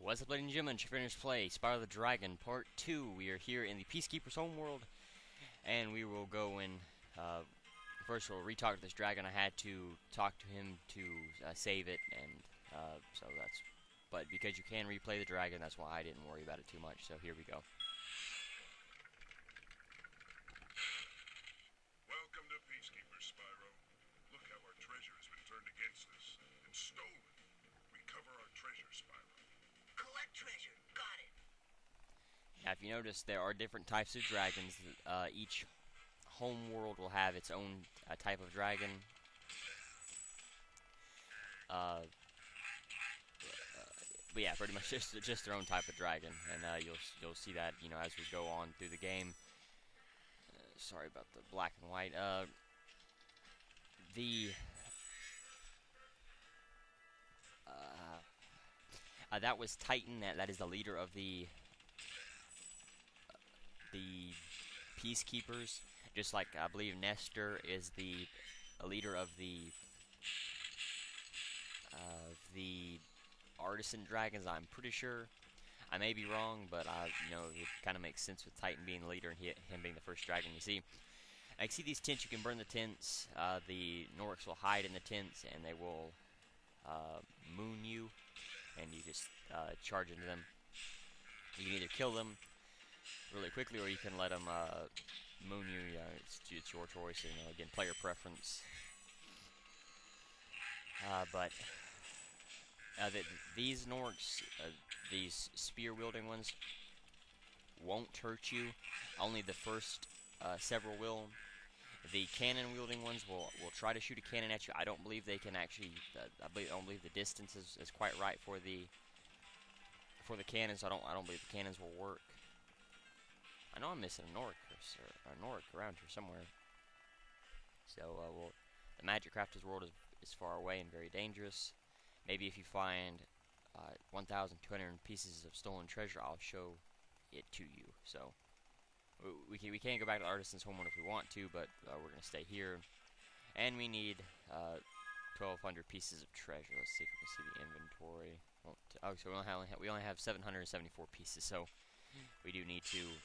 What's up, ladies and gentlemen? Finished play Spyro the Dragon Part 2. We are here in the Peacekeeper's homeworld, and we will go in. First, we'll re-talk to this dragon. I had to talk to him to save it, and so that's. But because you can replay the dragon, that's why I didn't worry about it too much. So here we go. Welcome to Peacekeeper, Spyro. Look how our treasure has been turned against us and stolen. Recover our treasure, Spyro. Collect treasure. Got it. Now, if you notice, there are different types of dragons. Each home world will have its own type of dragon. But yeah, pretty much just their own type of dragon, and you'll see that as we go on through the game. Sorry about the black and white. That was Titan. That is the leader of the Peacekeepers. Just like I believe Nestor is the leader of the Artisan Dragons. I'm pretty sure. I may be wrong, but it kind of makes sense with Titan being the leader and him being the first dragon. You see, I see these tents. You can burn the tents. The Norks will hide in the tents, and they will moon you, and you just charge into them. You can either kill them really quickly, or you can let them moon you. It's your choice, and again, player preference. But these Norks, these spear-wielding ones, won't hurt you. Only the first several will. The cannon-wielding ones will try to shoot a cannon at you. I don't believe they can actually. I don't believe the distance is quite right for the cannons. I don't believe the cannons will work. I know I'm missing a Nork or a Nork around here somewhere. So the Magic Crafters world is far away and very dangerous. Maybe if you find 1,200 pieces of stolen treasure, I'll show it to you. So we can go back to Artisan's homeworld if we want to, but we're gonna stay here. And we need 1,200 pieces of treasure. Let's see if we can see the inventory. Oh, so we only have 774 pieces. So we do need to.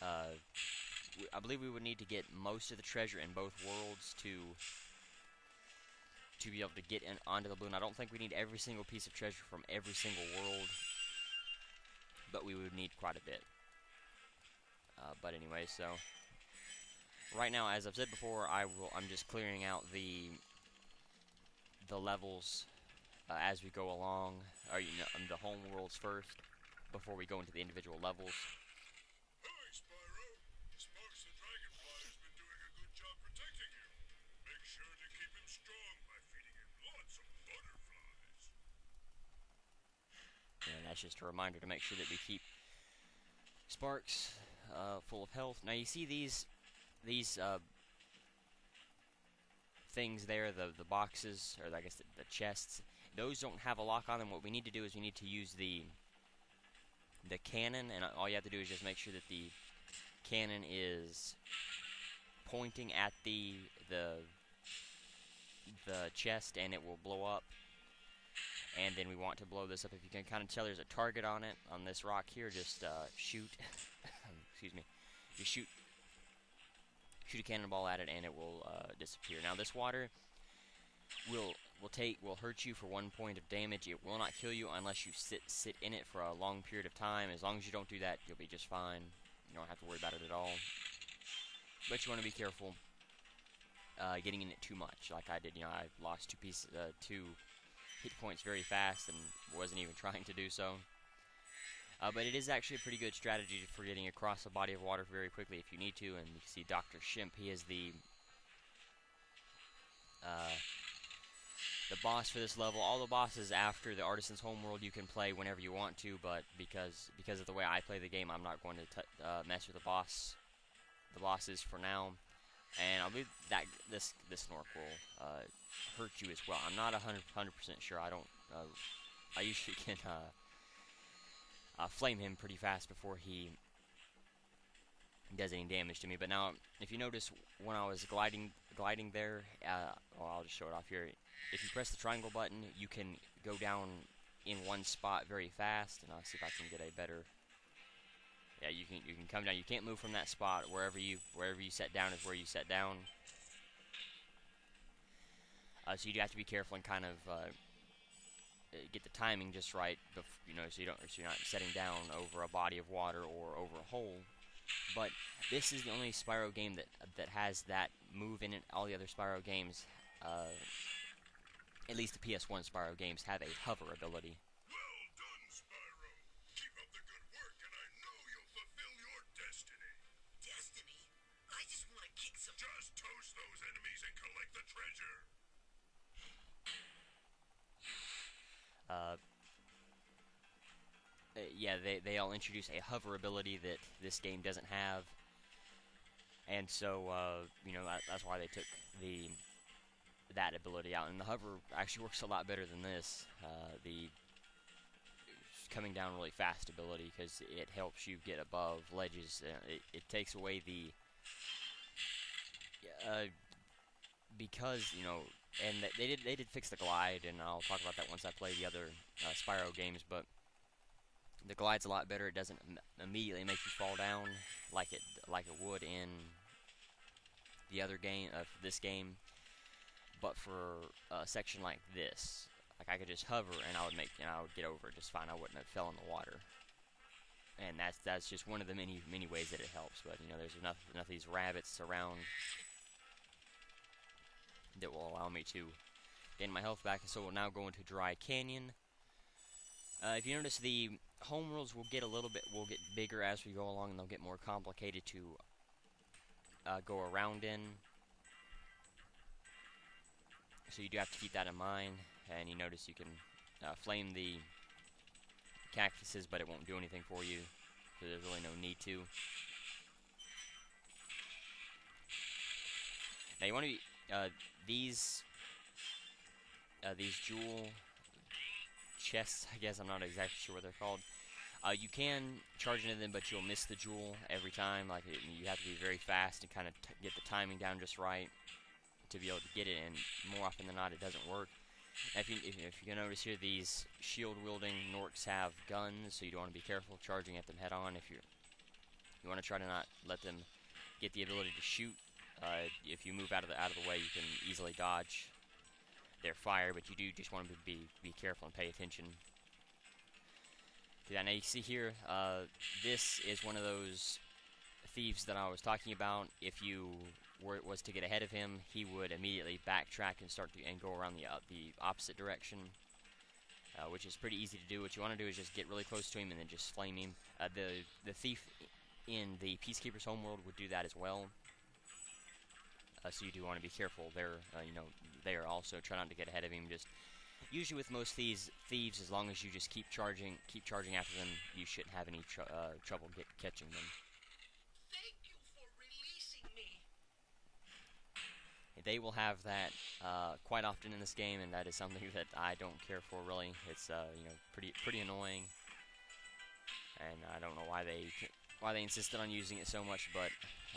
I believe we would need to get most of the treasure in both worlds to be able to get onto the balloon. I don't think we need every single piece of treasure from every single world, but we would need quite a bit. But anyway, so right now, as I've said before, I'm just clearing out the levels as we go along, or the home worlds first, before we go into the individual levels. Hi, Spyro. Sparks the Dragonfly has been doing a good job protecting you. Make sure to keep him strong by feeding him lots of butterflies. And that's just a reminder to make sure that we keep Sparks full of health. Now you see these things there, the boxes, or I guess the chests. Those don't have a lock on them. What we need to do is we need to use the cannon, and all you have to do is just make sure that the cannon is pointing at the chest, and it will blow up. And then we want to blow this up. If you can kind of tell, there's a target on it on this rock here. Just shoot. Excuse me. Just shoot a cannonball at it, and it will disappear. Now this water will hurt you for 1 point of damage. It will not kill you unless you sit in it for a long period of time. As long as you don't do that, you'll be just fine. You don't have to worry about it at all. But you want to be careful getting in it too much, like I did. I lost two hit points very fast and wasn't even trying to do so. But it is actually a pretty good strategy for getting across a body of water very quickly if you need to. And you can see Dr. Shimp. He is the boss for this level. All the bosses after the Artisan's homeworld you can play whenever you want to, but because of the way I play the game, I'm not going to mess with the bosses for now. And I believe that this Nork will hurt you as well. I'm not 100% sure. I usually can flame him pretty fast before he does any damage to me. But now, if you notice, when I was gliding there, well, I'll just show it off here. If you press the triangle button, you can go down in one spot very fast, and I'll see if I can get a better. Yeah, you can come down. You can't move from that spot. Wherever you set down is where you set down. So you do have to be careful and kind of get the timing just right. You know, so you're not setting down over a body of water or over a hole. But this is the only Spyro game that has that move in it. All the other Spyro games, at least the PS1 Spyro games, have a hover ability. Well done, Spyro. Keep up the good work, and I know you'll fulfill your destiny. Destiny? I just want to kick some... Just toast those enemies and collect the treasure. Yeah, they all introduce a hover ability that this game doesn't have, and so you know that's why they took that ability out. And the hover actually works a lot better than this. The coming down really fast ability, because it helps you get above ledges. It takes away the because you know, and they did fix the glide, and I'll talk about that once I play the other Spyro games, but. The glide's a lot better. It doesn't immediately make you fall down like it would in the other game, this game. But for a section like this, like I could just hover and I would get over it just fine. I wouldn't have fell in the water. And that's just one of the many ways that it helps. But you know, there's enough of these rabbits around that will allow me to gain my health back. So we'll now go into Dry Canyon. If you notice, the home worlds will get bigger as we go along, and they'll get more complicated to go around in. So you do have to keep that in mind. And you notice you can flame the cactuses, but it won't do anything for you, so there's really no need to. Now you want to be these jewel chests, I guess. I'm not exactly sure what they're called. You can charge into them, but you'll miss the jewel every time. Like you have to be very fast and kind of get the timing down just right to be able to get it. And more often than not, it doesn't work. If you notice here, these shield-wielding Norks have guns, so you don't want to be careful charging at them head-on. You want to try to not let them get the ability to shoot. If you move out of the way, you can easily dodge their fire, but you do just want to be careful and pay attention to that. Now you see here, this is one of those thieves that I was talking about. If you was to get ahead of him, he would immediately backtrack and go around the opposite direction, which is pretty easy to do. What you want to do is just get really close to him and then just flame him. The thief in the Peacekeeper's homeworld would do that as well. So you do want to be careful there. You know, there also try not to get ahead of him. Just usually with most thieves, as long as you just keep charging after them, you shouldn't have any trouble catching them. Thank you for releasing me. They will have that quite often in this game, and that is something that I don't care for really. It's you know, pretty annoying, and I don't know why they insisted on using it so much, but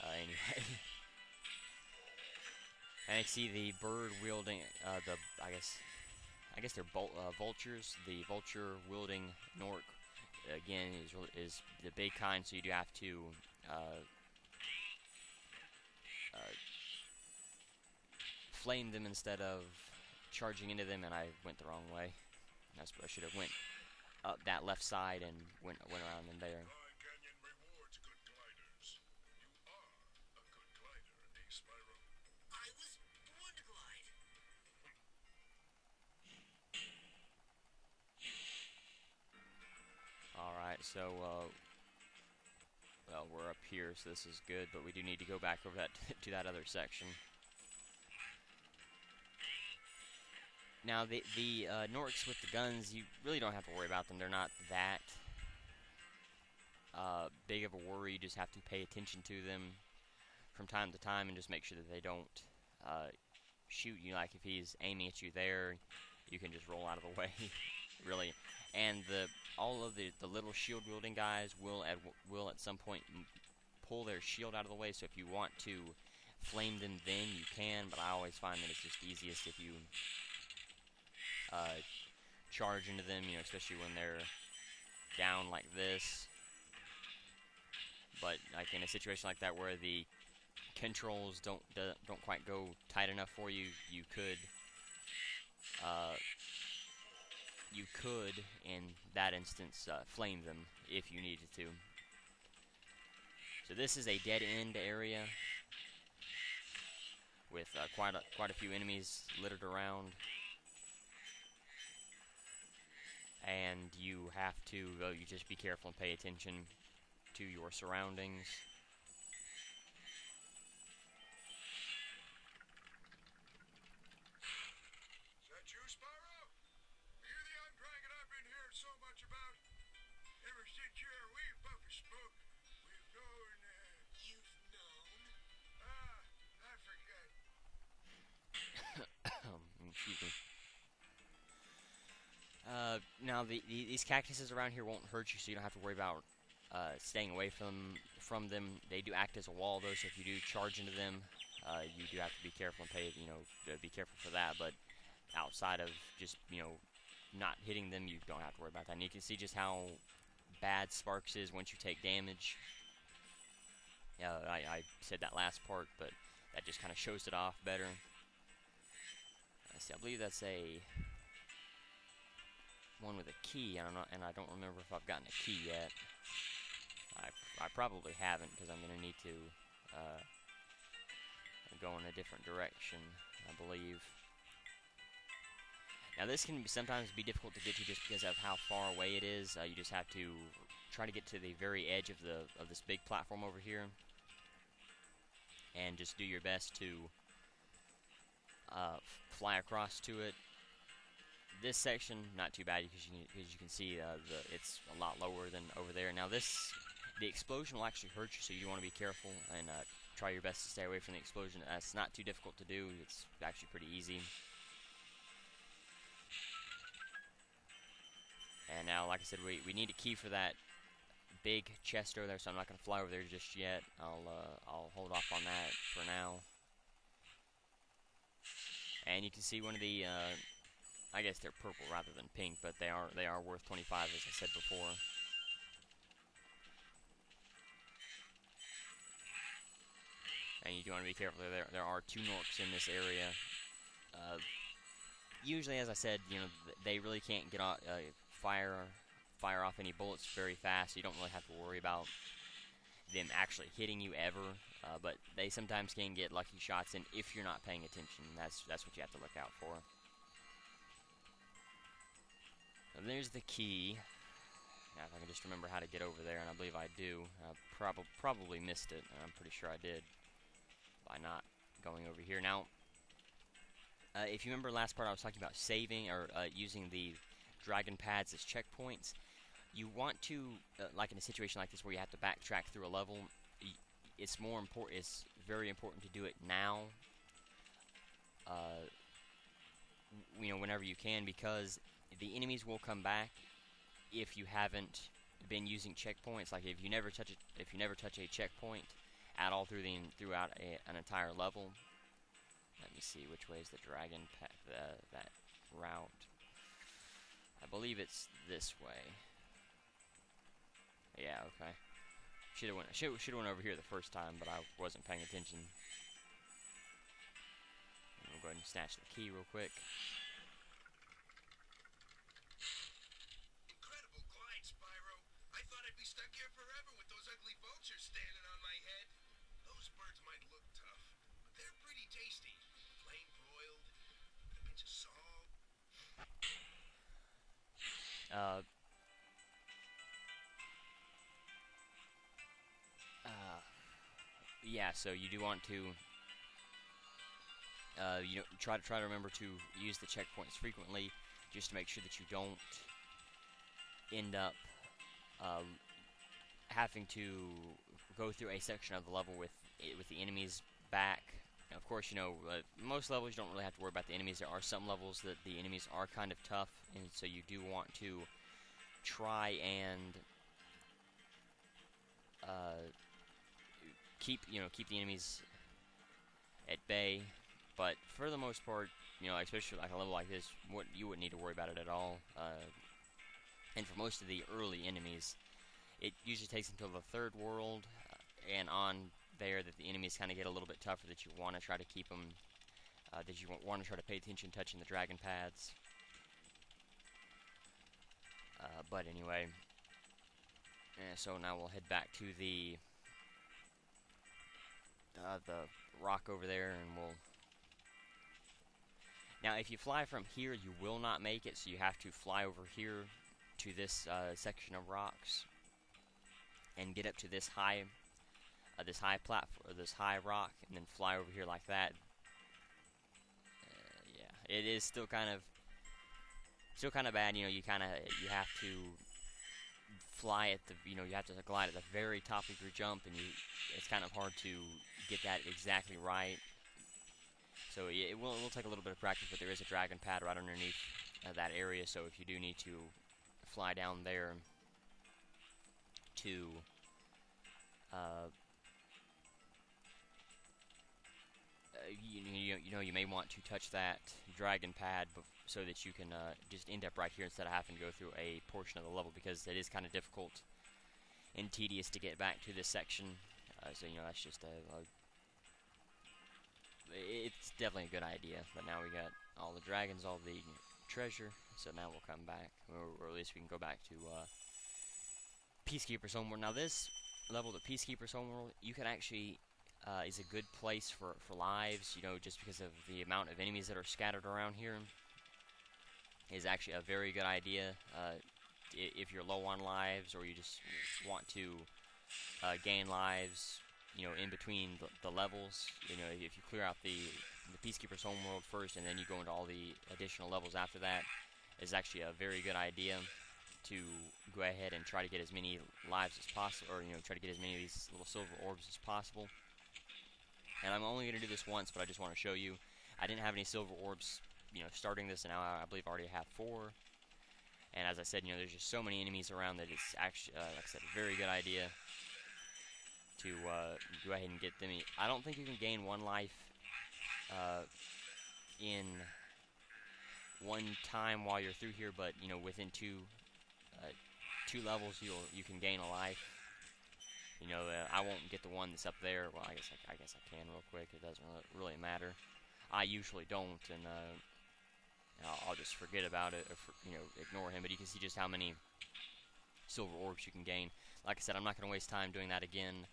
anyway. And I see the bird wielding I guess they're vultures. The vulture wielding Nork again is the big kind, so you do have to flame them instead of charging into them, and I went the wrong way. I should have went up that left side and went around in there. Dry Canyon rewards good gliders. You are a good glider, eh, Spyro? I was born to glide. Alright, so well, we're up here, so this is good, but we do need to go back over to that other section. Now, the Norks with the guns, you really don't have to worry about them. They're not that big of a worry. You just have to pay attention to them from time to time and just make sure that they don't shoot you. Like, if he's aiming at you there, you can just roll out of the way, really. And all of the little shield-wielding guys will at some point pull their shield out of the way, so if you want to flame them then, you can, but I always find that it's just easiest if you charge into them, you know, especially when they're down like this. But like in a situation like that where the controls don't quite go tight enough for you, you could in that instance flame them if you needed to. So this is a dead end area with quite a few enemies littered around, and you have to you just be careful and pay attention to your surroundings. Is that you, Spyro? Are you the young dragon I've been hearing so much about? Ever since you're a wee puff of smoke, we've known, You've known? I forget. Excuse me. Now these cactuses around here won't hurt you, so you don't have to worry about staying away from them. They do act as a wall, though, so if you do charge into them, you do have to be careful and be careful for that. But outside of just not hitting them, you don't have to worry about that. And you can see just how bad Sparks is once you take damage. I said that last part, but that just kind of shows it off better. Let's see, I believe that's a one with a key. I don't remember if I've gotten a key yet. I probably haven't, because I'm going to need to go in a different direction, I believe. Now this can sometimes be difficult to get to just because of how far away it is. You just have to try to get to the very edge of this big platform over here, and just do your best to fly across to it. This section, not too bad, because you can see it's a lot lower than over there. Now the explosion will actually hurt you, so you want to be careful and try your best to stay away from the explosion. It's not too difficult to do. It's actually pretty easy. And now, like I said, we need a key for that big chest over there, so I'm not going to fly over there just yet. I'll hold off on that for now. And you can see one of the I guess they're purple rather than pink, but they are worth 25, as I said before. And you do want to be careful. There are 2 Norks in this area. Usually, as I said, they really can't get fire off any bullets very fast. So you don't really have to worry about them actually hitting you ever. But they sometimes can get lucky shots in if you're not paying attention. That's what you have to look out for. So there's the key. Now, if I can just remember how to get over there, and I believe I do. I probably missed it, and I'm pretty sure I did by not going over here. Now, if you remember last part, I was talking about saving or using the dragon pads as checkpoints. You want to, like in a situation like this where you have to backtrack through a level, it's very important to do it now. Whenever you can, because the enemies will come back if you haven't been using checkpoints. Like if you never touch a checkpoint at all throughout an entire level. Let me see, which way is the dragon that route? I believe it's this way. Yeah, okay. Should have went over here the first time, but I wasn't paying attention. We'll go ahead and snatch the key real quick. Incredible glide, Spyro. I thought I'd be stuck here forever with those ugly vultures standing on my head. Those birds might look tough, but they're pretty tasty. Plain broiled, with a pinch of salt. Yeah, so you do want to try to remember to use the checkpoints frequently, just to make sure that you don't end up having to go through a section of the level with the enemies back. And of course, most levels you don't really have to worry about the enemies. There are some levels that the enemies are kind of tough, and so you do want to try and keep the enemies at bay. But for the most part, you know, especially like a level like this, you wouldn't need to worry about it at all. And for most of the early enemies, it usually takes until the third world and on there that the enemies kind of get a little bit tougher. That you want to try to keep them. That you want to try to pay attention touching the dragon pads. But anyway, so now we'll head back to the rock over there, and we'll. Now, if you fly from here, you will not make it, so you have to fly over here to this section of rocks and get up to this high platform, this high rock, and then fly over here like that. Yeah, it is still kind of bad. You know, you have to fly at the, you have to glide at the very top of your jump, and it's kind of hard to get that exactly right. So it will take a little bit of practice, but there is a dragon pad right underneath that area, so if you do need to fly down there to you may want to touch that dragon pad so that you can just end up right here instead of having to go through a portion of the level, because it is kind of difficult and tedious to get back to this section. So that's just it's definitely a good idea. But now we got all the dragons, all the treasure, so now we'll come back, or at least we can go back to Peacekeeper's Homeworld. Now this level, the Peacekeeper's Homeworld, you can actually is a good place for lives, just because of the amount of enemies that are scattered around here. Is actually a very good idea if you're low on lives, or you just want to gain lives, in between the levels. If you clear out the Peacekeeper's Homeworld first, and then you go into all the additional levels after that, is actually a very good idea to go ahead and try to get as many lives as possible, or try to get as many of these little silver orbs as possible. And I'm only going to do this once, but I just want to show you. I didn't have any silver orbs, starting this, and now I believe I already have 4. And as I said, there's just so many enemies around that it's actually, like I said, a very good idea to go ahead and get them. I don't think you can gain 1 life in one time while you're through here, but within two levels you can gain a life. I won't get the one that's up there. Well, I guess I can real quick. It doesn't really matter. I usually don't, and I'll just forget about it, or ignore him. But you can see just how many silver orbs you can gain. Like I said, I'm not going to waste time doing that again.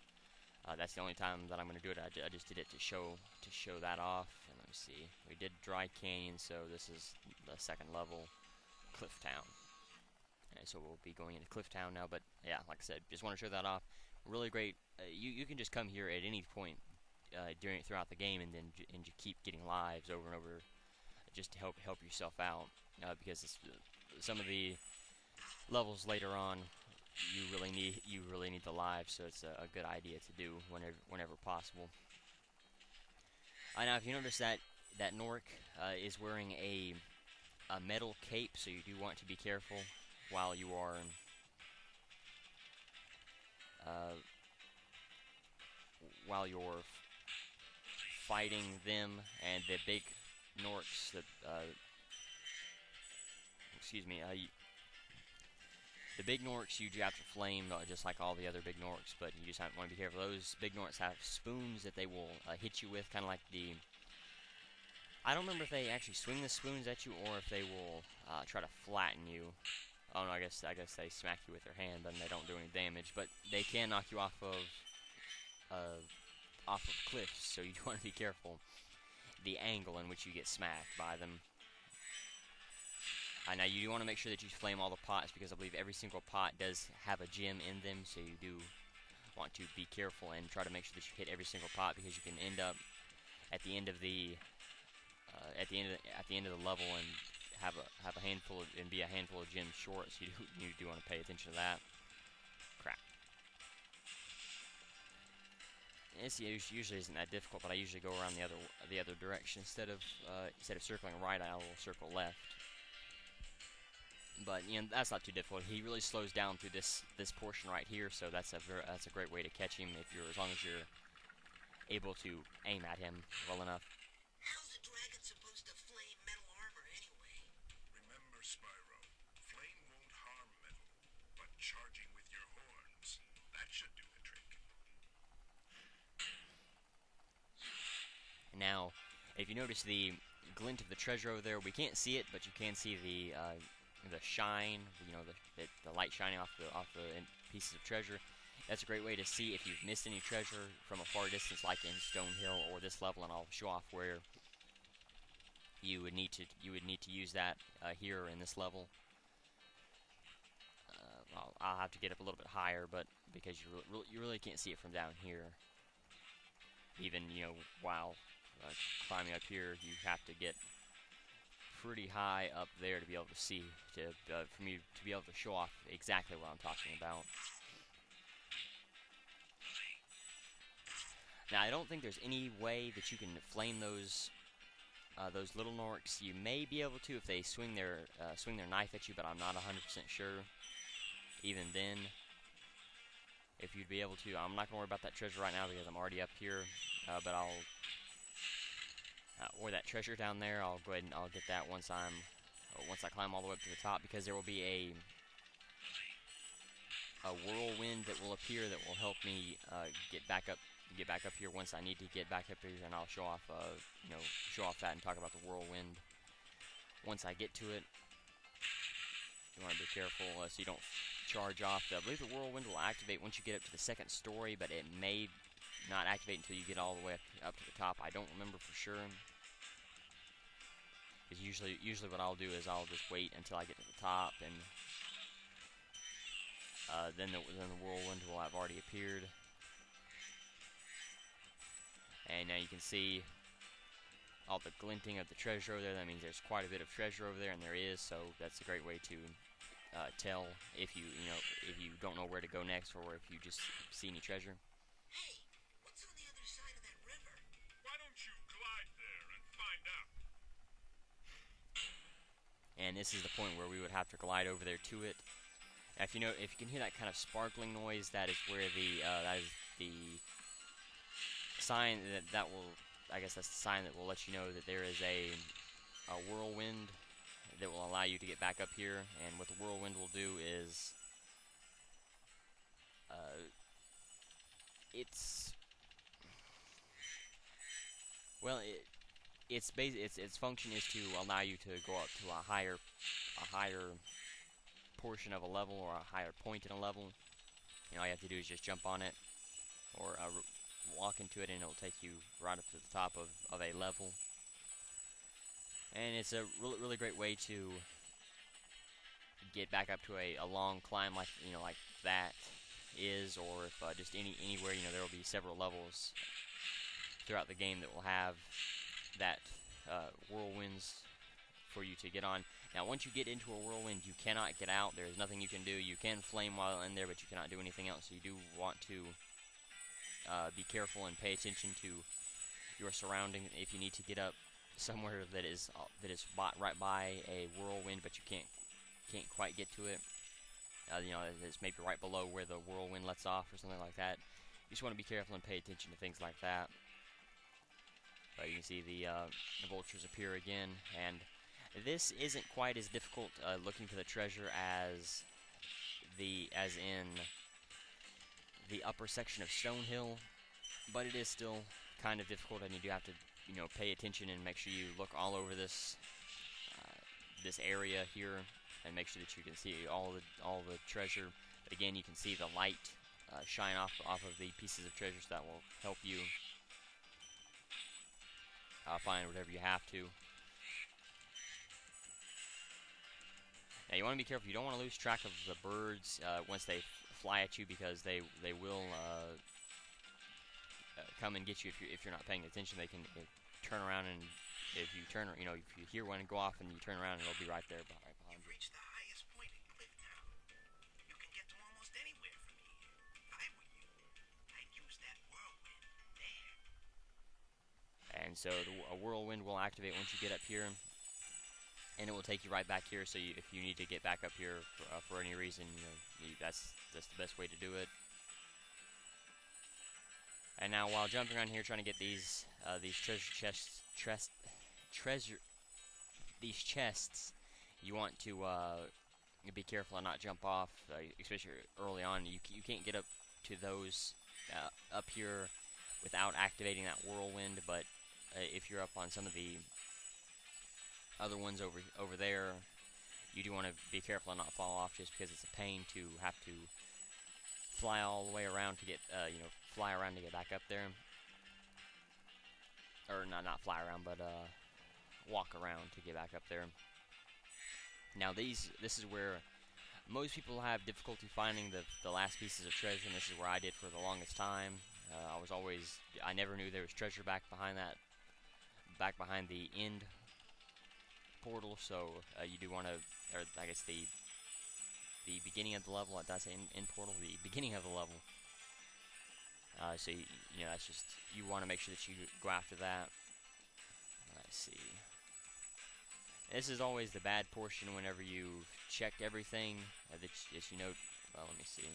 That's the only time that I'm going to do it. I just did it to show that off. And let me see. We did Dry Canyon, so this is the 2nd level, Cliff Town. And so we'll be going into Cliff Town now. But yeah, like I said, just want to show that off. Really great. You can just come here at any point throughout the game, and you keep getting lives over and over, just to help yourself out. Because some of the levels later on, you really need the lives, so it's a good idea to do whenever possible. Now, if you notice that Nork is wearing a metal cape, so you do want to be careful while you are fighting them. And the big Norks that the big Norks you do have to flame, just like all the other big Norks, but you just want to be careful. Those big Norks have spoons that they will hit you with, kind of like the... I don't remember if they actually swing the spoons at you, or if they will try to flatten you. Oh no, I guess they smack you with their hand, and they don't do any damage, but they can knock you off of cliffs, so you do want to be careful the angle in which you get smacked by them. Now you do want to make sure that you flame all the pots, because I believe every single pot does have a gem in them, so you do want to be careful and try to make sure that you hit every single pot, because you can end up at the end of the level and have a handful and be a handful of gems short. So you do want to pay attention to that. Crap. It usually isn't that difficult, but I usually go around the other direction instead of circling right. I will circle left. But that's not too difficult. He really slows down through this portion right here, so that's a great way to catch him as long as you're able to aim at him well enough. How's a dragon supposed to flame charging with your horns. That should do the trick. Now, if you notice the glint of the treasure over there, we can't see it, but you can see the shine. You know, the light shining off the pieces of treasure. That's a great way to see if you've missed any treasure from a far distance, like in Stonehill or this level, and I'll show off where you would need to use that here in this level. I'll have to get up a little bit higher, but because you really can't see it from down here. Even while climbing up here, you have to get pretty high up there to be able to see, for me to be able to show off exactly what I'm talking about. Now, I don't think there's any way that you can flame those little Norks. You may be able to if they swing their knife at you, but I'm not 100% sure. Even then, if you'd be able to, I'm not gonna worry about that treasure right now because I'm already up here. But I'll or that treasure down there. I'll go ahead and I'll get that once I climb all the way up to the top, because there will be a whirlwind that will appear that will help me get back up here once I need to get back up here, and I'll show off that and talk about the whirlwind once I get to it. You want to be careful so you don't charge off. I believe the whirlwind will activate once you get up to the second story, but it may not activate until you get all the way up to the top. I don't remember for sure. Because usually what I'll do is I'll just wait until I get to the top, and then the whirlwind will have already appeared. And now you can see all the glinting of the treasure over there. That means there's quite a bit of treasure over there, and there is. So that's a great way to tell if you don't know where to go next, or if you just see any treasure. Hey, what's on the other side of that river? Why don't you glide there and find out? And this is the point where we would have to glide over there to it. Now, if you can hear that kind of sparkling noise, that is where that is the sign that will, I guess that's the sign that will let you know that there is a whirlwind that will allow you to get back up here. And what the whirlwind will do is its function is to allow you to go up to a higher portion of a level, or a higher point in a level. All you have to do is just jump on it, or walk into it, and it'll take you right up to the top of a level. And it's a really great way to get back up to a long climb, like that is, or if just anywhere. There will be several levels throughout the game that will have that whirlwinds for you to get on. Now, once you get into a whirlwind, you cannot get out. There is nothing you can do. You can flame while in there, but you cannot do anything else. So you do want to be careful and pay attention to your surroundings. If you need to get up somewhere that is right by a whirlwind, but you can't quite get to it, it's maybe right below where the whirlwind lets off or something like that. You just want to be careful and pay attention to things like that. But you can see the vultures appear again, and this isn't quite as difficult looking for the treasure as in the upper section of Stonehill, but it is still kind of difficult, and you do have to pay attention and make sure you look all over this area here, and make sure that you can see all the treasure. But again, you can see the light shine off of the pieces of treasures. That will help you find whatever you have to. Now, you want to be careful. You don't want to lose track of the birds once they fly at you, because they will come and get you if you're not paying attention. They can turn around, and if you hear one go off and you turn around, it'll be right there behind you. You've reached the highest point in Clifftown. You can get to almost anywhere from here. If I were you, I'd use that whirlwind there. And so a whirlwind will activate once you get up here, and it will take you right back here. So if you need to get back up here for any reason, that's the best way to do it. And now, while jumping around here trying to get these chests, you want to be careful and not jump off, especially early on. You can't get up to those up here without activating that whirlwind, but if you're up on some of the other ones over there, you do want to be careful and not fall off, just because it's a pain to have to fly all the way around to get fly around to get back up there, or not fly around, but walk around to get back up there. Now this is where most people have difficulty finding the last pieces of treasure, and this is where I did for the longest time. I never knew there was treasure back behind the end portal, so you do want to, or I guess the beginning of the level. Did I say end portal? The beginning of the level. So that's just, you want to make sure that you go after that. Let's see. This is always the bad portion whenever you check everything. That you know. Well, let me see.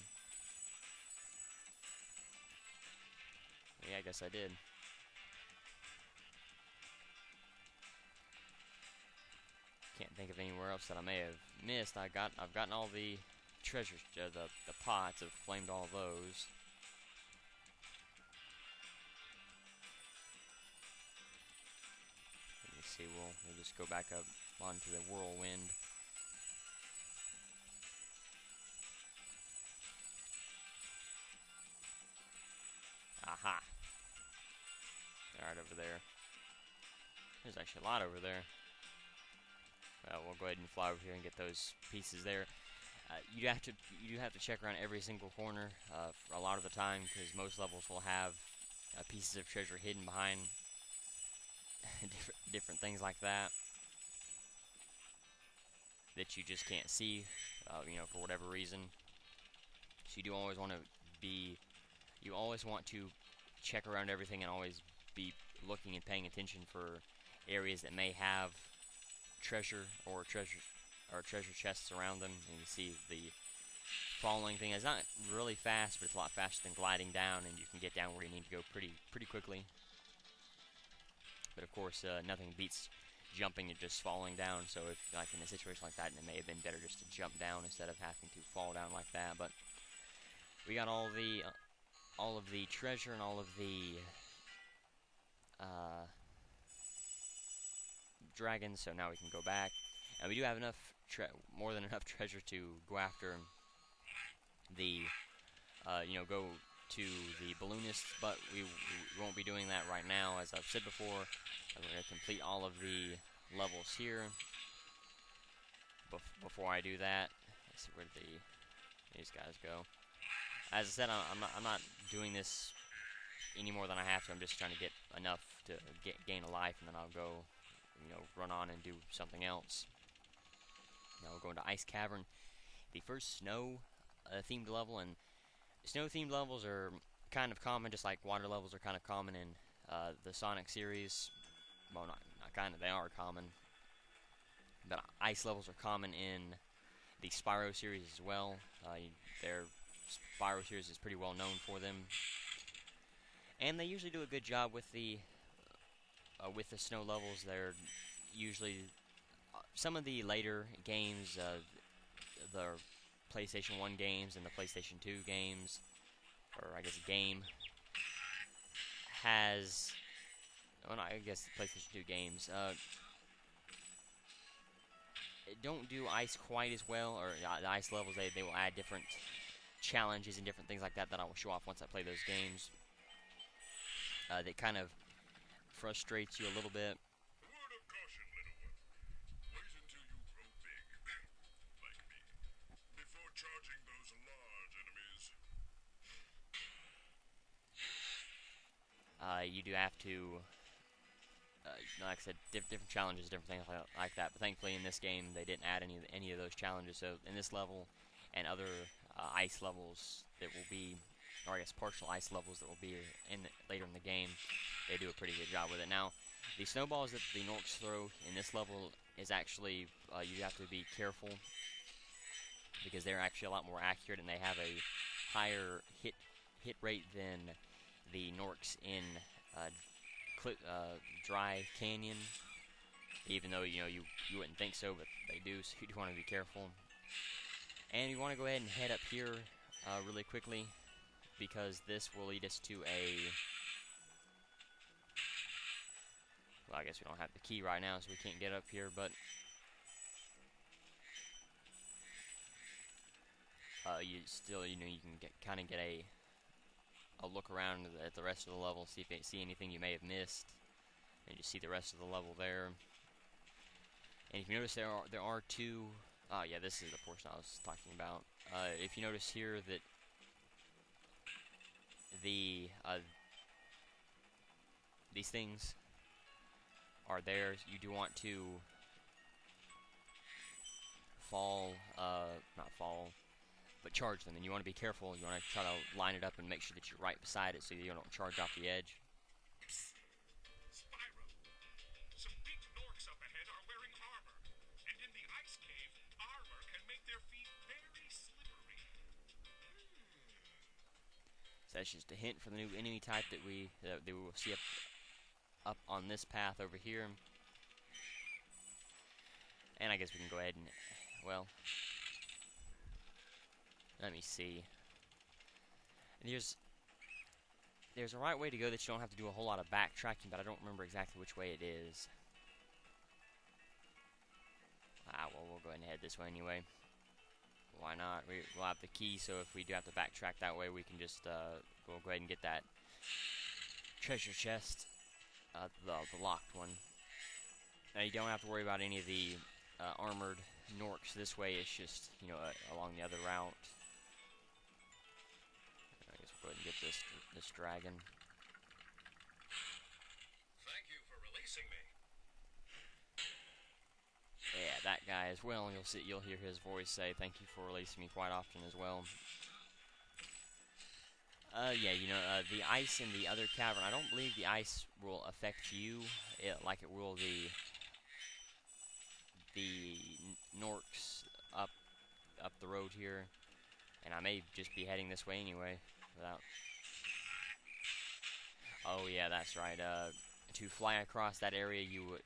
Yeah, I guess I did. Can't think of anywhere else that I may have missed. I've gotten all the treasures, the pots. I've flamed all those. Let me see. We'll just go back up onto the whirlwind. Aha! Alright, over there. There's actually a lot over there. We'll go ahead and fly over here and get those pieces there. You do have to check around every single corner a lot of the time, because most levels will have pieces of treasure hidden behind different things like that that you just can't see, for whatever reason. So you do always want to check around everything and always be looking and paying attention for areas that may have treasure or treasure chests around them. And you can see the falling thing is not really fast, but it's a lot faster than gliding down, and you can get down where you need to go pretty quickly. But of course, nothing beats jumping and just falling down. So if, like, in a situation like that, it may have been better just to jump down instead of having to fall down like that. But we got all of the treasure and all of the dragons, so now we can go back, and we do have more than enough treasure to go after the go to the balloonists, but we won't be doing that right now. As I've said before, we're going to complete all of the levels here. Before I do that, let's see where these guys go. As I said, I'm not doing this any more than I have to. I'm just trying to get enough to gain a life, and then I'll go, run on and do something else. Now we'll go into Ice Cavern, the first snow themed level, and snow themed levels are kind of common, just like water levels are kind of common in the Sonic series. Well, not kind of, they are common. But ice levels are common in the Spyro series as well. Their Spyro series is pretty well known for them, and they usually do a good job with the snow levels. They're usually some of the later games, the PlayStation 1 games and the PlayStation 2 games, or I guess game, has, well, I guess the PlayStation 2 games don't do ice quite as well, or the ice levels. They will add different challenges and different things like that I will show off once I play those games. That kind of frustrates you a little bit. A word of caution, little one. Wait until you grow big, like me, before charging those large enemies. You do have to, like I said, different challenges, different things like that. But thankfully, in this game, they didn't add any of those challenges. So in this level and other ice levels that will be, or I guess partial ice levels that will be later in the game, they do a pretty good job with it. Now, the snowballs that the Norks throw in this level is actually, you have to be careful, because they're actually a lot more accurate, and they have a higher hit rate than the Norks in Dry Canyon. Even though you wouldn't think so, but they do. So you do want to be careful. And you want to go ahead and head up here really quickly, because this will lead us to a... Well, I guess we don't have the key right now, so we can't get up here, but... you still, you know, you can kind of get a look around at the rest of the level, see anything you may have missed, and you see the rest of the level there. And if you notice, there are two. Oh yeah, this is the portion I was talking about. If you notice here that these things are there, you do want to not fall, but charge them, and you want to be careful. You want to try to line it up and make sure that you're right beside it so you don't charge off the edge. Spyro, some big Norks up ahead are wearing armor, and in the ice cave, armor can make their feet very slippery. So that's just a hint for the new enemy type that we will see up on this path over here. And I guess we can go ahead and, well, let me see. There's a right way to go that you don't have to do a whole lot of backtracking, but I don't remember exactly which way it is. Well, we'll go ahead and head this way anyway. Why not? We'll have the key, so if we do have to backtrack that way, we can just we'll go ahead and get that treasure chest, the locked one. Now you don't have to worry about any of the armored Norks this way. It's just, you know, along the other route. I guess we'll go ahead and get this dragon. Thank you for releasing me. Yeah, that guy as well. You'll hear his voice say, "Thank you for releasing me," quite often as well. Yeah, you know, the ice in the other cavern, I don't believe the ice will affect you like it will the Norks up the road here. And I may just be heading this way anyway, without... Oh yeah, that's right. To fly across that area, you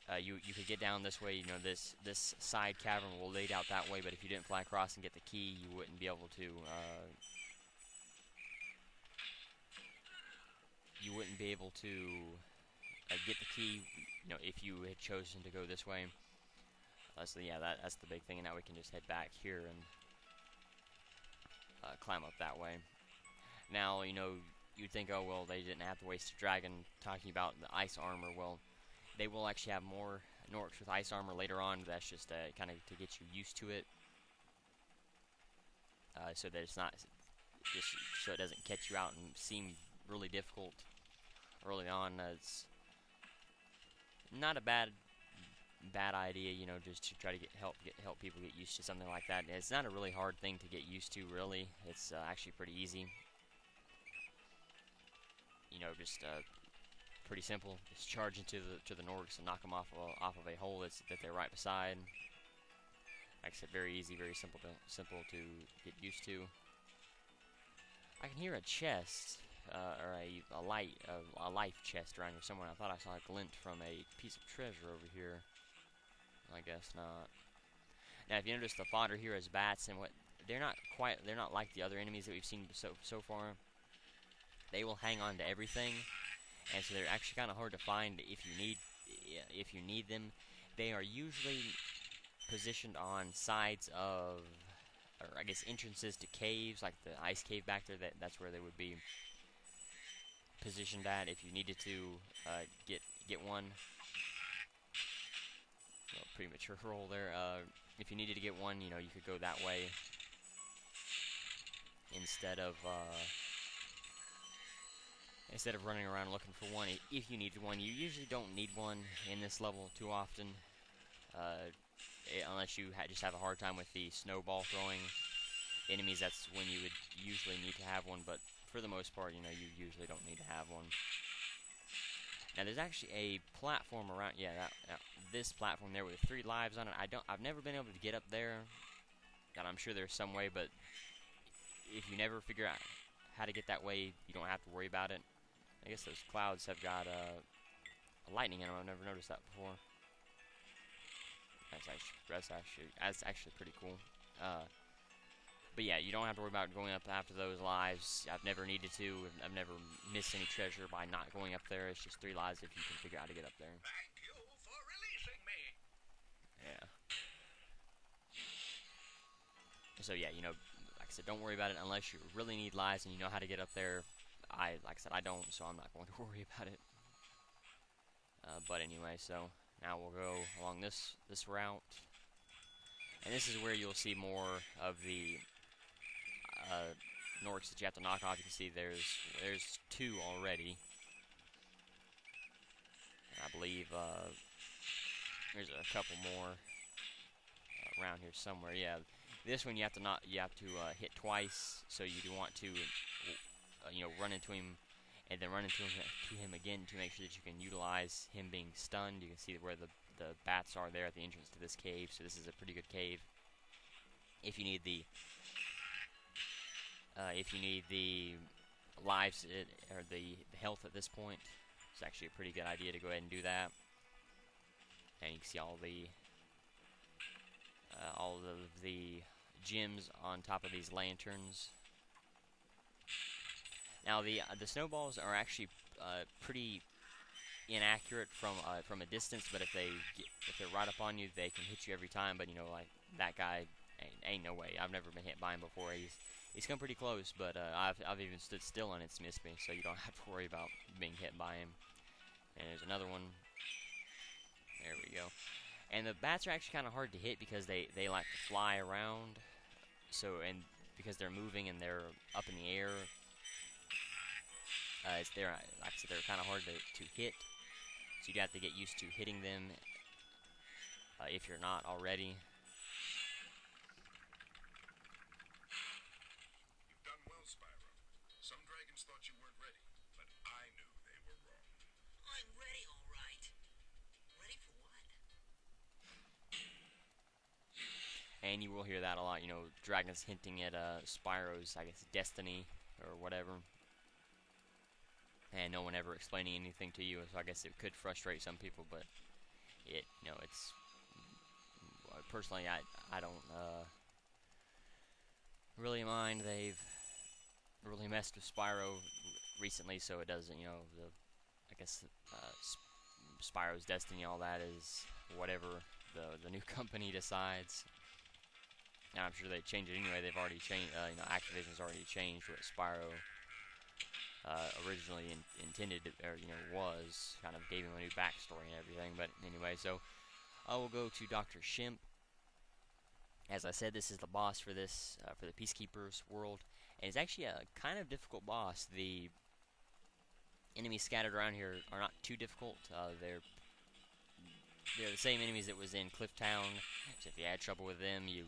could get down this way. You know, this side cavern will lead out that way. But if you didn't fly across and get the key, you wouldn't be able to. Get the key. You know, if you had chosen to go this way. So yeah, that's the big thing. And now we can just head back here and climb up that way. Now, you know, you'd think, oh well, they didn't have to waste a dragon talking about the ice armor. Well, they will actually have more Norks with ice armor later on. That's just kind of to get you used to it, so that it's not just so it doesn't catch you out and seem really difficult early on. It's not a bad idea, you know, just to try to help people get used to something like that. It's not a really hard thing to get used to, really. It's actually pretty easy. You know, just pretty simple. Just charge into the Norks and knock them off of a hole that they're right beside. Like I said, very easy, very simple to get used to. I can hear a chest or a life chest around here somewhere. I thought I saw a glint from a piece of treasure over here. I guess not. Now, if you notice, the fodder here is bats, and they're not like the other enemies that we've seen so far. They will hang on to everything, and so they're actually kind of hard to find if you need them. They are usually positioned on sides of, or I guess entrances to caves, like the ice cave back there. That's where they would be positioned at if you needed to get one. Well, premature roll there. If you needed to get one, you know, you could go that way instead of running around looking for one. If you needed one, you usually don't need one in this level too often, unless you just have a hard time with the snowball throwing enemies. That's when you would usually need to have one, but for the most part, you know, you usually don't need to have one. Now, there's actually a platform around, this platform there with 3 lives on it. I've never been able to get up there, and I'm sure there's some way, but if you never figure out how to get that way, you don't have to worry about it. I guess those clouds have got lightning in them. I've never noticed that before. That's actually pretty cool. But yeah, you don't have to worry about going up after those lives. I've never needed to. I've never missed any treasure by not going up there. It's just 3 lives if you can figure out how to get up there. Thank you for releasing me. Yeah. So yeah, like I said, don't worry about it unless you really need lives and you know how to get up there. Like I said, I don't, so I'm not going to worry about it. But anyway, so now we'll go along this route, and this is where you'll see more of the Norks that you have to knock off. You can see there's 2 already. And I believe there's a couple more around here somewhere. Yeah, this one you have to hit twice. So you do want to run into him and then run into him again to make sure that you can utilize him being stunned. You can see where the bats are there at the entrance to this cave. So this is a pretty good cave. If you need the lives or the health at this point, it's actually a pretty good idea to go ahead and do that. And you can see all of the gems on top of these lanterns. Now the snowballs are actually pretty inaccurate from a distance, but if they're right up on you, they can hit you every time. But like that guy, ain't no way. I've never been hit by him before. He's come pretty close, but I've even stood still and it's missed me, so you don't have to worry about being hit by him. And there's another one. There we go. And the bats are actually kind of hard to hit because they like to fly around. So, and because they're moving and they're up in the air, like I said, they're kind of hard to hit. So you'd have to get used to hitting them if you're not already. You've done well, Spyro. Some dragons thought you weren't ready, but I knew they were wrong. I'm ready, all right. Ready for what? And you will hear that a lot, dragons hinting at Spyro's, I guess, destiny or whatever. And no one ever explaining anything to you, so I guess it could frustrate some people, but it's personally, I don't really mind. They've really messed with Spyro recently, so it doesn't, I guess Spyro's destiny, all that is whatever the new company decides. Now I'm sure they change it anyway. They've already changed. Activision's already changed what Spyro originally intended or was. Kind of gave him a new backstory and everything. But anyway, so I will go to Dr. Shimp. As I said, this is the boss for this for the Peacekeepers world, and it's actually a kind of difficult boss. The enemies scattered around here are not too difficult. They're the same enemies that was in Clifftown. So if you had trouble with them, you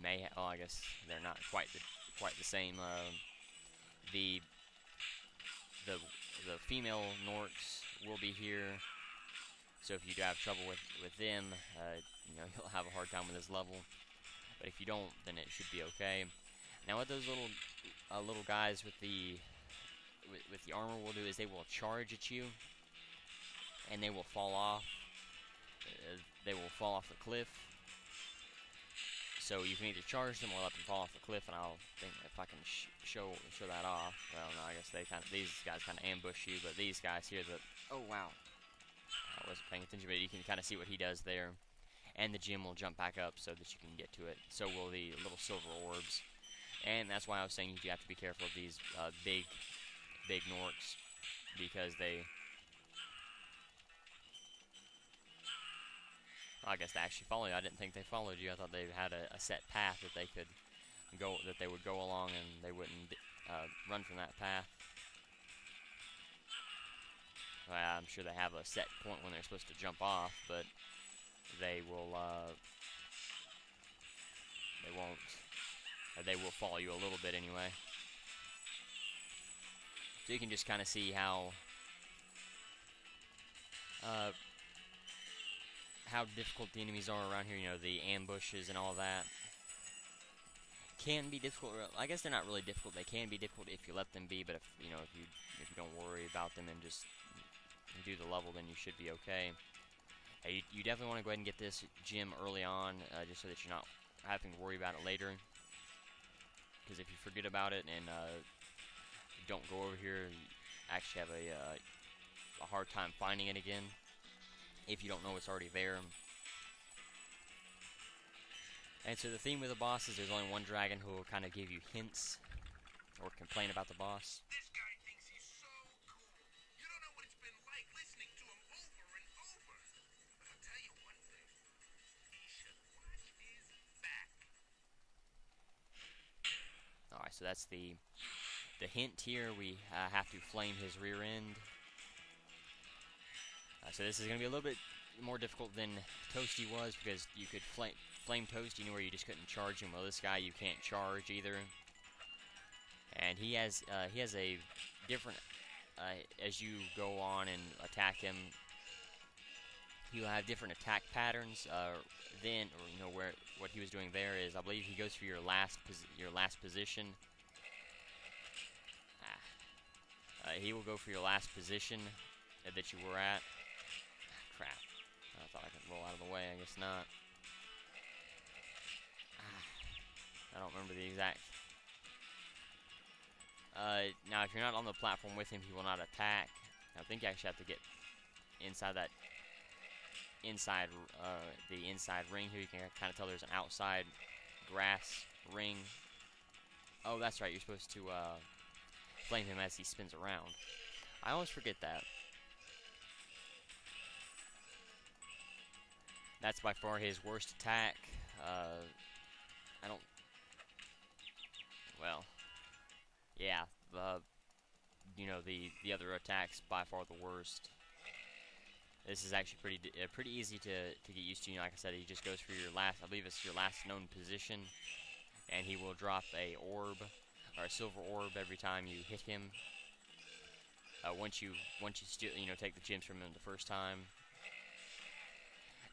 may. I guess they're not quite the same. The female Norks will be here. So if you do have trouble with them, you'll have a hard time with this level. But if you don't, then it should be okay. Now, what those little guys with the armor will do is they will charge at you, and they will fall off. They will fall off the cliff. So you can either charge them or let them fall off the cliff, and I'll think if I can show that off. Well, no, I guess these guys kind of ambush you, but these guys here oh wow, I wasn't paying attention, but you can kind of see what he does there. And the gem will jump back up so that you can get to it. So will the little silver orbs. And that's why I was saying you have to be careful of these big Norks, because I guess they actually follow you. I didn't think they followed you. I thought they had a set path that they could go, that they would go along, and they wouldn't run from that path. Well, I'm sure they have a set point when they're supposed to jump off, but they will. They won't. They will follow you a little bit anyway. So you can just kind of see how difficult the enemies are around here. The ambushes and all that can be difficult. I guess they're not really difficult. They can be difficult if you let them be. But if you don't worry about them and just do the level, then you should be okay. You definitely want to go ahead and get this gym early on, just so that you're not having to worry about it later. Because if you forget about it and you don't go over here, you actually have a hard time finding it again if you don't know it's already there. And so the theme with the boss is there's only one dragon who will kind of give you hints or complain about the boss. This guy thinks he's so cool. You don't know what it's been like listening to him over and over. But I'll tell you one thing. He should watch his back. Alright, so that's the hint here. We have to flame his rear end. So this is going to be a little bit more difficult than Toasty was, because you could flame Toasty where you just couldn't charge him. Well, this guy you can't charge either. And he has a different, as you go on and attack him, he'll have different attack patterns. Then, or you know, what he was doing there is, I believe he goes for your last position. He will go for your last position that you were at. Crap! I thought I could roll out of the way. I guess not. I don't remember the exact. Now, if you're not on the platform with him, he will not attack. I think you actually have to get inside that the inside ring here. You can kind of tell there's an outside grass ring. Oh, that's right. You're supposed to flame him as he spins around. I always forget that. That's by far his worst attack. I don't. Well, yeah. You know, the other attacks by far the worst. This is actually pretty easy to get used to. You know, like I said, he just goes for your last. I believe it's your last known position, and he will drop a orb or a silver orb every time you hit him. Once you steal, you know, take the gems from him the first time.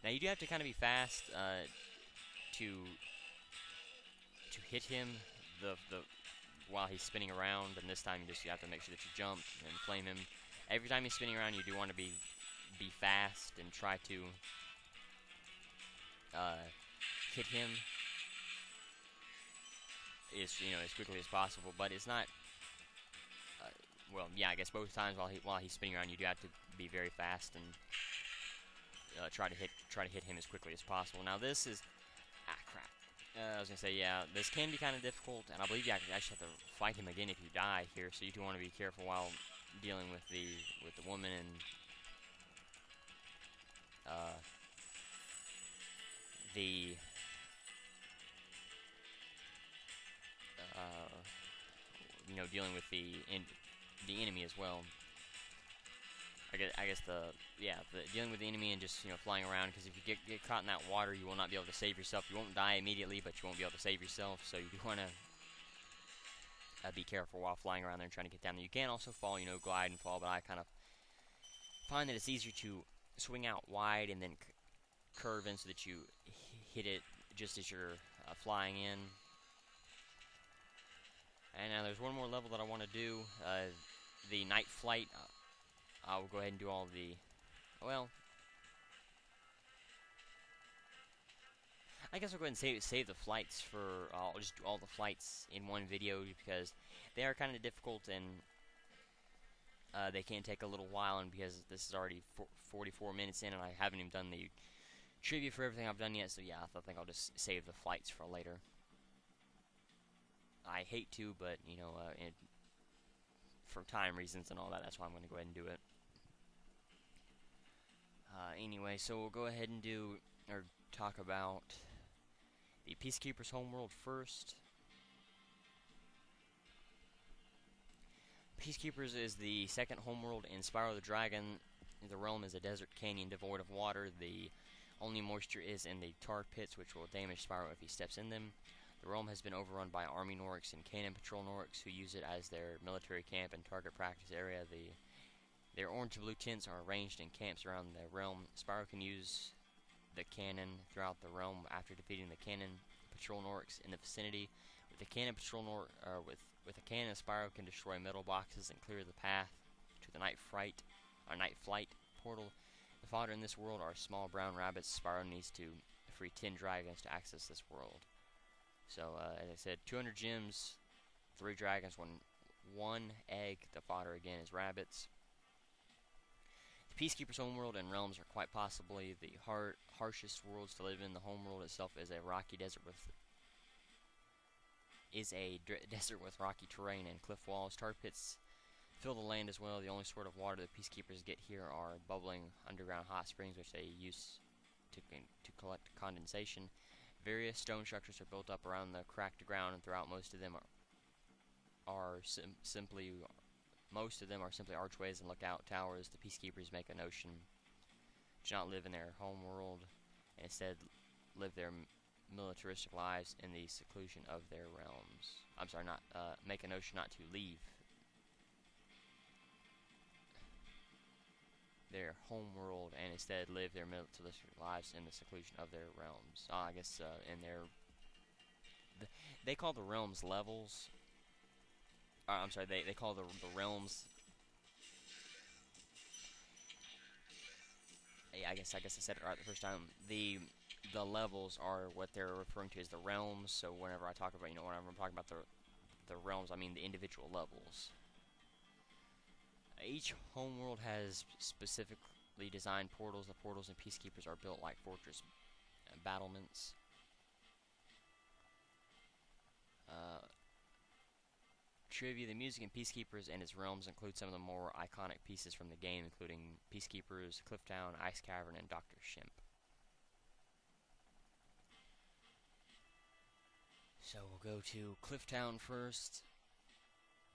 Now you do have to kind of be fast to hit him while he's spinning around, and this time you have to make sure that you jump and flame him. Every time he's spinning around, you do want to be fast and try to hit him as quickly as possible. But it's not. Well, yeah, I guess both times while he's spinning around, you do have to be very fast and try to hit him as quickly as possible. Now this is crap. I was gonna say, yeah, this can be kind of difficult, and I believe you actually have to fight him again if you die here. So you do want to be careful while dealing with the woman and dealing with the enemy as well. I guess dealing with the enemy and just flying around, because if you get caught in that water, you will not be able to save yourself. You won't die immediately, but you won't be able to save yourself. So you do want to be careful while flying around there and trying to get down there. You can also fall, glide and fall, but I kind of find that it's easier to swing out wide and then curve in so that you hit it just as you're flying in. And now there's one more level that I want to do, the night flight. I will go ahead and do all the, well, I guess I'll go ahead and save the flights for, I'll just do all the flights in one video, because they are kind of difficult, and they can take a little while, and because this is already 44 minutes in and I haven't even done the trivia for everything I've done yet, so yeah, I think I'll just save the flights for later. I hate to, but for time reasons and all that, that's why I'm going to go ahead and do it. Anyway, so we'll go ahead and talk about the Peacekeeper's homeworld first. Peacekeepers is the second homeworld in Spyro the Dragon. The realm is a desert canyon devoid of water. The only moisture is in the tar pits, which will damage Spyro if he steps in them. The realm has been overrun by Army Norks and Cannon Patrol Norks, who use it as their military camp and target practice area. Their orange and blue tents are arranged in camps around the realm. Spyro can use the cannon throughout the realm after defeating the Cannon Patrol Norks in the vicinity. With the Cannon Patrol with a cannon, Spyro can destroy metal boxes and clear the path to the night flight portal. The fodder in this world are small brown rabbits. Spyro needs to free 10 dragons to access this world. So, as I said, 200 gems, 3 dragons, 1 egg. The fodder again is rabbits. The Peacekeeper's homeworld and realms are quite possibly the harshest worlds to live in. The homeworld itself is a rocky desert with desert with rocky terrain and cliff walls. Tar pits fill the land as well. The only sort of water the peacekeepers get here are bubbling underground hot springs, which they use to collect condensation. Various stone structures are built up around the cracked ground, and throughout most of them are simply archways and lookout towers. The peacekeepers make a notion to not live in their home world, and instead live their militaristic lives in the seclusion of their realms. I'm sorry, make a notion not to leave their home world and instead live their militaristic lives in the seclusion of their realms. I guess in their they call the realms levels. I'm sorry, they call the realms. I guess I said it right the first time. The levels are what they're referring to as the realms. So whenever I talk about, whenever I'm talking about the realms, I mean the individual levels. Each homeworld has specifically designed portals. The portals and peacekeepers are built like fortress battlements. Trivia: the music in Peacekeepers and its realms include some of the more iconic pieces from the game, including Peacekeepers, Clifftown, Ice Cavern, and Dr. Shimp. So we'll go to Clifftown first.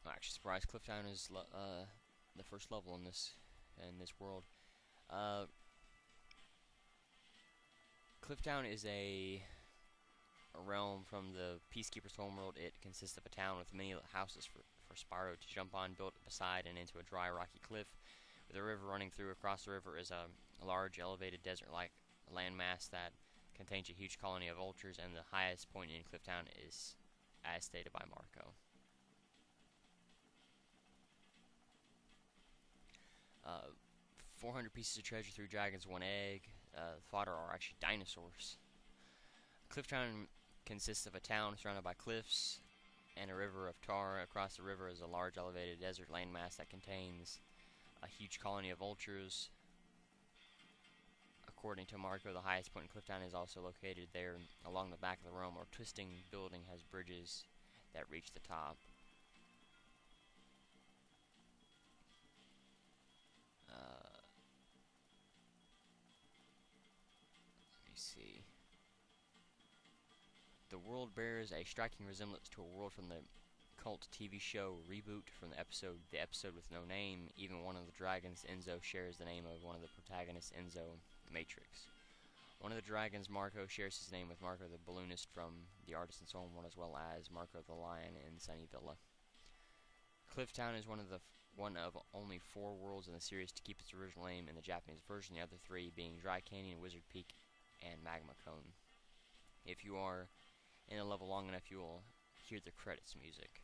Oh, actually, surprise! Clifftown is the first level in this world. Clifftown is a realm from the Peacekeeper's homeworld. It consists of a town with many houses for Spyro to jump on, built beside and into a dry, rocky cliff. With a river running through. Across the river is a large, elevated desert-like landmass that contains a huge colony of vultures, and the highest point in Clifftown is, as stated by Marco. 400 pieces of treasure, 3 dragons, 1 egg. The fodder are actually dinosaurs. Clifftown consists of a town surrounded by cliffs and a river of tar. Across the river is a large elevated desert landmass that contains a huge colony of vultures. According to Marco, the highest point in Clifftown is also located there along the back of the realm, or twisting building has bridges that reach the top. Let me see. The world bears a striking resemblance to a world from the cult TV show Reboot from the episode with no name. Even one of the dragons, Enzo, shares the name of one of the protagonists, Enzo Matrix. One of the dragons, Marco, shares his name with Marco the balloonist from the Artisan's Homeworld, as well as Marco the lion in Sunny Villa. Clifftown is one of only 4 worlds in the series to keep its original name in the Japanese version, the other 3 being Dry Canyon, Wizard Peak, and Magma Cone. If you are in a level long enough, you will hear the credits music.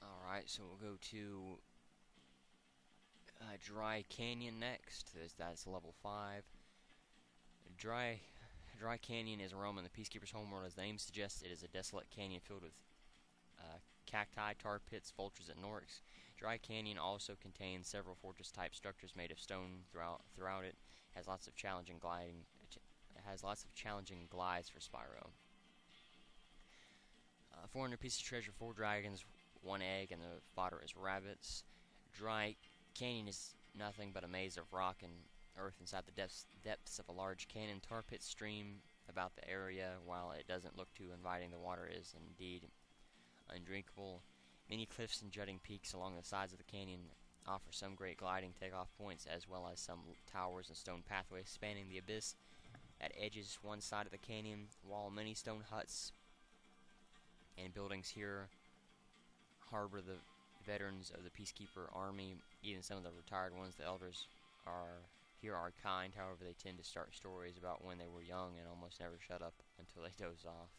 Alright, so we'll go to Dry Canyon next. That's level 5. Dry Canyon is a realm in the Peacekeeper's homeworld. As the name suggests, it is a desolate canyon filled with cacti, tar pits, vultures, and Norks. Dry Canyon also contains several fortress-type structures made of stone throughout it. Has lots of challenging glides for Spyro. 400 pieces of treasure, 4 dragons, 1 egg, and the fodder is rabbits. Dry Canyon is nothing but a maze of rock and earth inside the depths of a large canyon. Tar pits stream about the area. While it doesn't look too inviting, the water is indeed undrinkable. Many cliffs and jutting peaks along the sides of the canyon offer some great gliding takeoff points, as well as some towers and stone pathways spanning the abyss. At edges one side of the canyon, while many stone huts and buildings here harbor the veterans of the Peacekeeper army, even some of the retired ones. The elders are kind, however they tend to start stories about when they were young and almost never shut up until they doze off.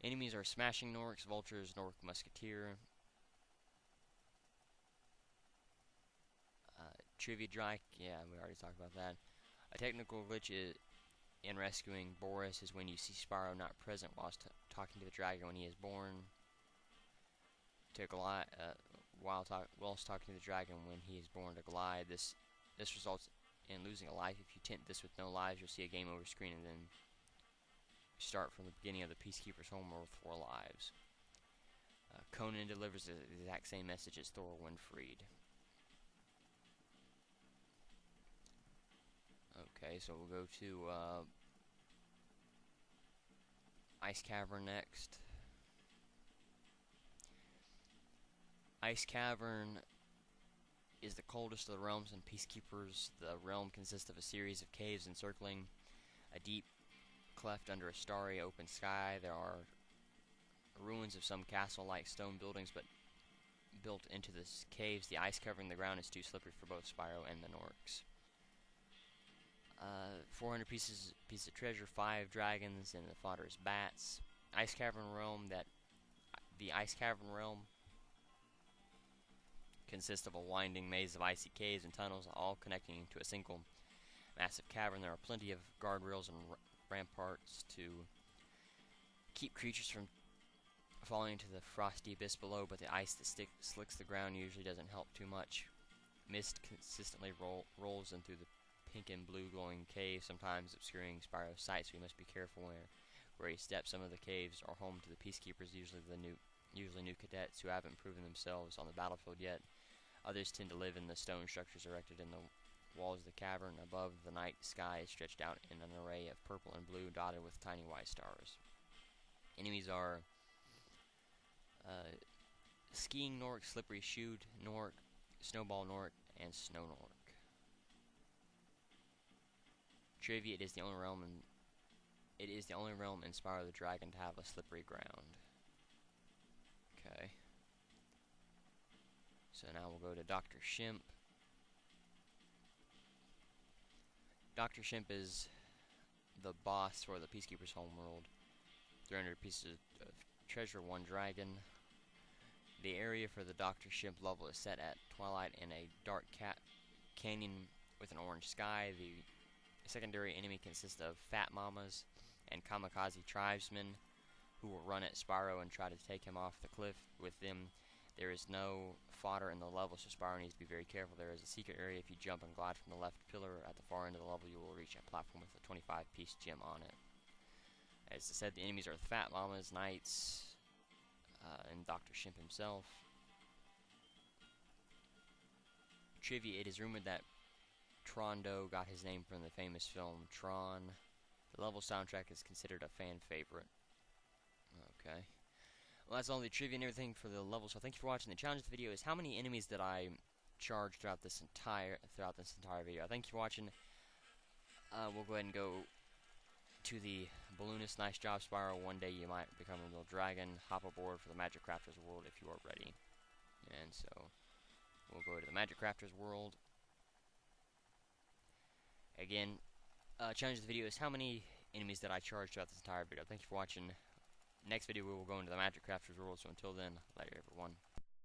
Enemies are smashing Norks, vultures, Nork musketeer. trivia dry. Yeah, we already talked about that. A technical glitch in rescuing Boris is when you see Spyro not present whilst talking to the dragon when he is born. To glide, whilst talking to the dragon when he is born to glide. This results in losing a life. If you tint this with no lives, you'll see a game over screen, and then start from the beginning of the Peacekeeper's homeworld with 4 lives. Conan delivers the exact same message as Thor when freed. Okay, so we'll go to Ice Cavern next. Ice Cavern is the coldest of the realms in Peacekeepers. The realm consists of a series of caves encircling a deep cleft under a starry open sky. There are ruins of some castle-like stone buildings, but built into the caves, the ice covering the ground is too slippery for both Spyro and the Norks. 400 pieces of treasure, 5 dragons, and the fodder is bats. The Ice Cavern realm consists of a winding maze of icy caves and tunnels, all connecting to a single massive cavern. There are plenty of guardrails and ramparts to keep creatures from falling into the frosty abyss below, but the ice that slicks the ground usually doesn't help too much. Mist consistently rolls in through the pink and blue glowing cave, sometimes obscuring Spyro's sight, so he must be careful where he steps. Some of the caves are home to the Peacekeepers, usually new cadets who haven't proven themselves on the battlefield yet. Others tend to live in the stone structures erected in the walls of the cavern. Above, the night sky is stretched out in an array of purple and blue, dotted with tiny white stars. Enemies are Skiing Nork, Slippery Shoot Nork, Snowball Nork, and Snow Nork. Trivia: it is the only realm in Spyro the Dragon to have a slippery ground. Okay. So now we'll go to Dr. Shimp. Dr. Shimp is the boss for the Peacekeeper's homeworld. 300 pieces of treasure, 1 dragon. The area for the Dr. Shimp level is set at twilight in a dark canyon with an orange sky. The secondary enemy consists of Fat Mamas and kamikaze tribesmen who will run at Spyro and try to take him off the cliff. With them, there is no fodder in the level, so Spyro needs to be very careful. There is a secret area. If you jump and glide from the left pillar at the far end of the level, you will reach a platform with a 25-piece gem on it. As I said, the enemies are the Fat Mamas, Knights, and Dr. Shimp himself. Trivia: it is rumored that Trondo got his name from the famous film Tron. The level soundtrack is considered a fan favorite. Okay. Well, that's all the trivia and everything for the level, so thank you for watching. The challenge of the video is how many enemies did I charge throughout this entire video. Thank you for watching. We'll go ahead and go to the balloonist. Nice job, Spyro. One day you might become a little dragon. Hop aboard for the Magic Crafters world if you are ready. And so we'll go to the Magic Crafters world. Again, challenge of the video is how many enemies did I charge throughout this entire video. Thank you for watching. Next video we will go into the Magic Crafters world, so until then, later everyone.